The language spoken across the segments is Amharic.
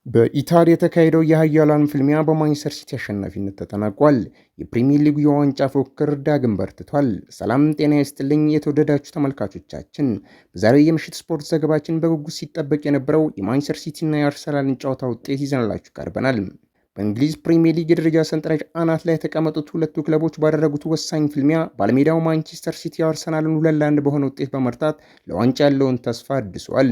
በኢታሊያ የተካሄደው የኃያላን ፍልሚያ በማንቸስተር ሲቲ አሸናፊነት ተጠናቋል። የፕሪሚየር ሊጉ የዋንጫ ፉክክር ዳግም በርትቷል። ሰላም ጤና ይስጥልኝ የተወደዳችሁ ተመልካቾቻችን፣ በዛሬው የምሽት ስፖርት ዘገባችን በጉጉት ሲጠበቅ የነበረው የማንቸስተር ሲቲ እና የአርሰናልን ጨዋታ ውጤት ይዘንላችሁ ቀርበናል። በእንግሊዝ ፕሪሚየር ሊግ የደረጃ ሰንጠረዥ አናት ላይ የተቀመጡት ሁለቱ ክለቦች ባደረጉት ወሳኝ ፍልሚያ ባለሜዳው ማንቸስተር ሲቲ አርሰናልን 2-1 በሆነ ውጤት በመርታት ለዋንጫ ያለውን ተስፋ አድሷል።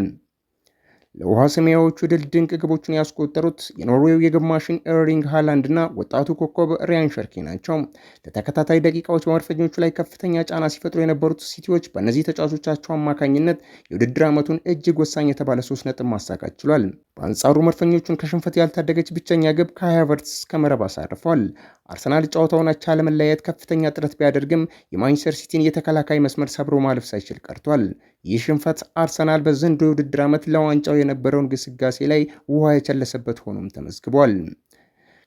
ለውሃ ሰማያዊዎቹ ድል ድንቅ ግቦችን ያስቆጠሩት የኖርዌው የግብ ማሽን ኤርሊንግ ሃላንድ እና ወጣቱ ኮከብ ሪያን ሸርኪ ናቸው። ለተከታታይ ደቂቃዎች በመድፈኞቹ ላይ ከፍተኛ ጫና ሲፈጥሩ የነበሩት ሲቲዎች በእነዚህ ተጫዋቾቻቸው አማካኝነት የውድድር ዓመቱን እጅግ ወሳኝ የተባለ 3 ነጥብ ማሳካት ችሏል። በአንጻሩ መድፈኞቹን ከሽንፈት ያልታደገች ብቸኛ ግብ ከካይ ሃቨርትዝ ከመረብ አሳርፏል። አርሰናል ጨዋታውን አቻ ለመለያየት ከፍተኛ ጥረት ቢያደርግም የማንቸስተር ሲቲን የተከላካይ መስመር ሰብሮ ማለፍ ሳይችል ቀርቷል። ይህ ሽንፈት አርሰናል በዘንድሮው የውድድር ዓመት ለዋንጫው የነበረውን ግስጋሴ ላይ ውሃ የቸለሰበት ሆኖም ተመዝግቧል።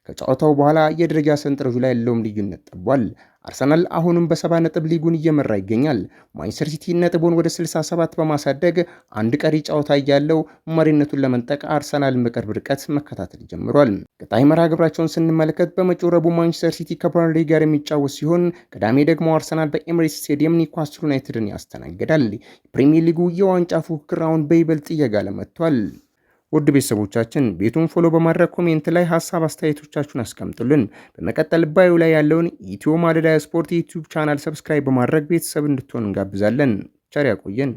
ከጨዋታው በኋላ የደረጃ ሰንጠረዡ ላይ ያለውም ልዩነት ጠቧል። አርሰናል አሁንም በ70 ነጥብ ሊጉን እየመራ ይገኛል። ማንቸስተር ሲቲ ነጥቡን ወደ 67 በማሳደግ አንድ ቀሪ ጨዋታ ያለው መሪነቱን ለመንጠቅ አርሰናልን በቅርብ ርቀት መከታተል ጀምሯል። ቀጣይ መርሃ ግብራቸውን ስንመለከት በመጪው ረቡዕ ማንቸስተር ሲቲ ከበርንሌይ ጋር የሚጫወት ሲሆን ቅዳሜ ደግሞ አርሰናል በኤምሬትስ ስቴዲየም ኒውካስል ዩናይትድን ያስተናግዳል። የፕሪሚየር ሊጉ የዋንጫ ፉክክር አሁን በይበልጥ እየጋለ መጥቷል። ውድ ቤተሰቦቻችን ቤቱን ፎሎ በማድረግ ኮሜንት ላይ ሀሳብ አስተያየቶቻችሁን አስቀምጡልን። በመቀጠል ባዩ ላይ ያለውን ኢትዮ ማለዳ ስፖርት ዩቲዩብ ቻናል ሰብስክራይብ በማድረግ ቤተሰብ እንድትሆኑ እንጋብዛለን። ቸር ያቆየን።